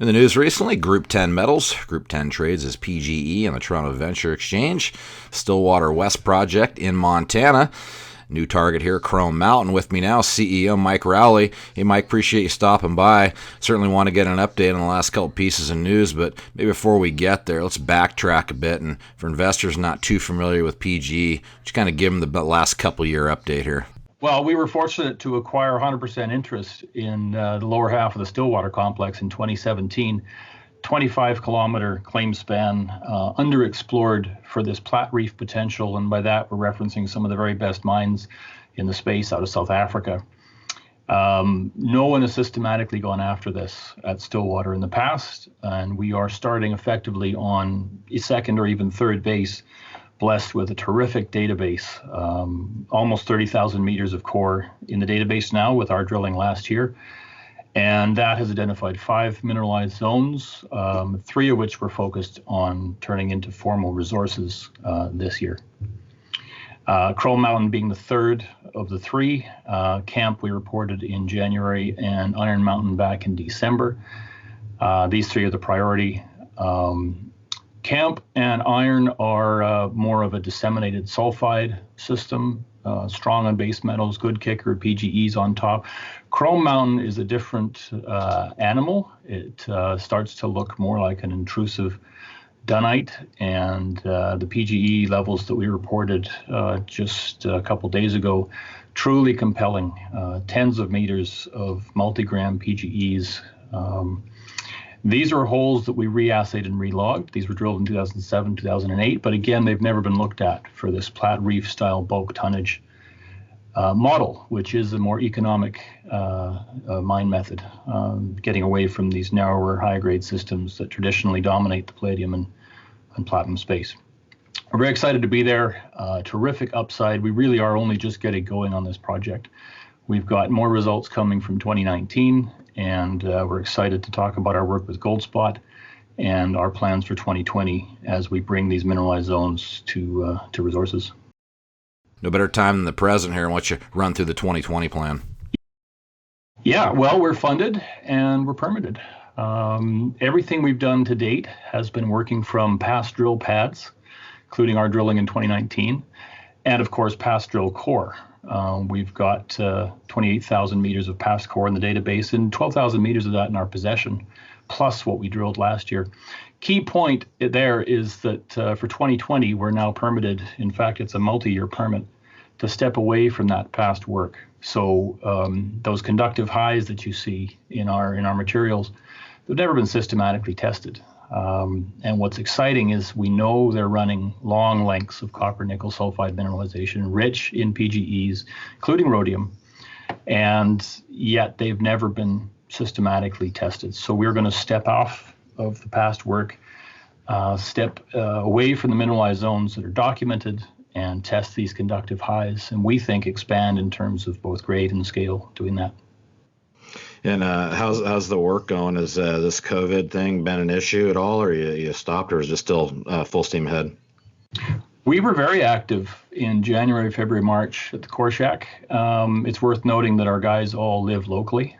In the news recently, Group 10 metals. Group 10 trades as PGE on the Toronto Venture Exchange. Stillwater West project in Montana. New target here, Chrome Mountain. With me now, CEO Mike Rowley. Hey, Mike, appreciate you stopping by. Certainly want to get an update on the last couple pieces of news, but maybe before we get there, let's backtrack a bit. And for investors not too familiar with PGE, just kind of give them the last couple year update here. Well, we were fortunate to acquire 100% interest in the lower half of the Stillwater Complex in 2017. 25-kilometer claim span, underexplored for this Platreef potential, and by that we're referencing some of the very best mines in the space out of South Africa. No one has systematically gone after this at Stillwater in the past, and we are starting effectively on a second or even third base, blessed with a terrific database, almost 30,000 meters of core in the database now with our drilling last year. And that has identified 5 mineralized zones, 3 of which were focused on turning into formal resources this year. Chrome Mountain being the third of the 3. Camp we reported in January, and Iron Mountain back in December. These 3 are the priority. Camp and Iron are more of a disseminated sulfide system, strong on base metals, good kicker, PGEs on top. Chrome Mountain is a different animal. It starts to look more like an intrusive dunite, and the PGE levels that we reported just a couple days ago, truly compelling. Tens of meters of multi-gram PGEs. These are holes that we re-assayed and re-logged. These were drilled in 2007, 2008, but again, they've never been looked at for this Platreef-style bulk tonnage model, which is a more economic mine method, getting away from these narrower, high-grade systems that traditionally dominate the palladium and platinum space. We're very excited to be there. Terrific upside. We really are only just getting going on this project. We've got more results coming from 2019, and we're excited to talk about our work with Goldspot and our plans for 2020 as we bring these mineralized zones to resources. No better time than the present here. Why don't you run through the 2020 plan? Yeah, well, we're funded and we're permitted. Everything we've done to date has been working from past drill pads, including our drilling in 2019, and of course, past drill core. We've got 28,000 meters of past core in the database and 12,000 meters of that in our possession, plus what we drilled last year. Key point there is that for 2020, we're now permitted. In fact, it's a multi-year permit to step away from that past work. So those conductive highs that you see in our materials, they've never been systematically tested. And what's exciting is we know they're running long lengths of copper nickel sulfide mineralization, rich in PGEs, including rhodium, and yet they've never been systematically tested. So we're going to step off of the past work, step away from the mineralized zones that are documented, and test these conductive highs, and we think expand in terms of both grade and scale doing that. And how's the work going? Has this COVID thing been an issue at all, or you stopped, or is it still full steam ahead? We were very active in January, February, March at the Core Shack. It's worth noting that our guys all live locally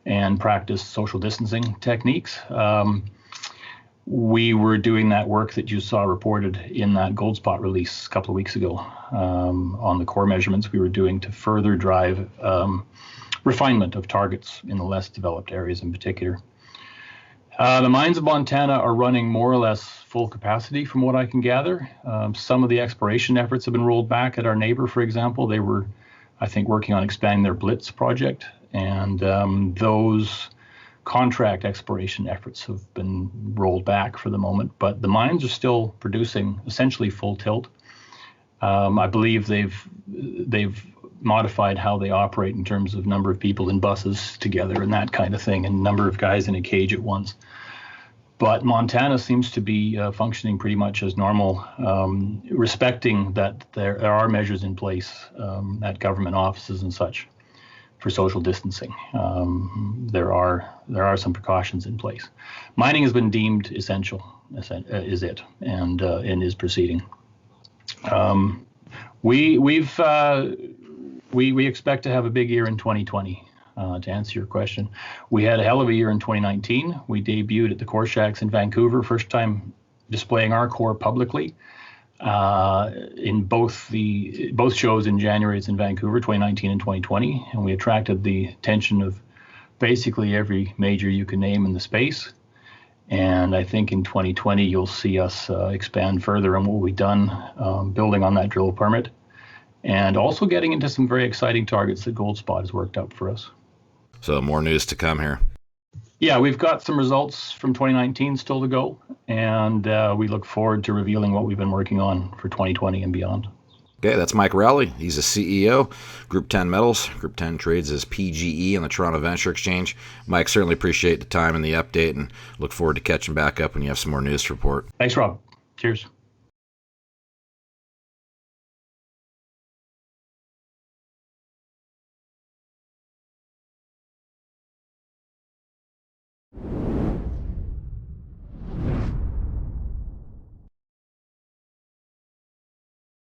and practice social distancing techniques. We were doing that work that you saw reported in that Goldspot release a couple of weeks ago on the core measurements we were doing to further drive refinement of targets in the less developed areas in particular. The mines of Montana are running more or less full capacity from what I can gather. Some of the exploration efforts have been rolled back at our neighbor, for example. They were, I think, working on expanding their Blitz project, and those contract exploration efforts have been rolled back for the moment, but the mines are still producing essentially full tilt. I believe they've modified how they operate in terms of number of people in buses together and that kind of thing, and number of guys in a cage at once. But Montana seems to be functioning pretty much as normal, respecting that there are measures in place at government offices and such for social distancing. There are some precautions in place. Mining has been deemed essential, and is proceeding. We expect to have a big year in 2020. to answer your question. We had a hell of a year in 2019. We debuted at the Core Shacks in Vancouver, first time displaying our core publicly. In both shows in January, it's in Vancouver, 2019 and 2020, and we attracted the attention of basically every major you can name in the space. And I think in 2020, you'll see us expand further on what we've done, building on that drill permit, and also getting into some very exciting targets that Goldspot has worked out for us. So more news to come here. Yeah, we've got some results from 2019 still to go, and we look forward to revealing what we've been working on for 2020 and beyond. Okay, that's Mike Rowley. He's a CEO, Group 10 Metals. Group 10 trades as PGE on the Toronto Venture Exchange. Mike, certainly appreciate the time and the update, and look forward to catching back up when you have some more news to report. Thanks, Rob. Cheers.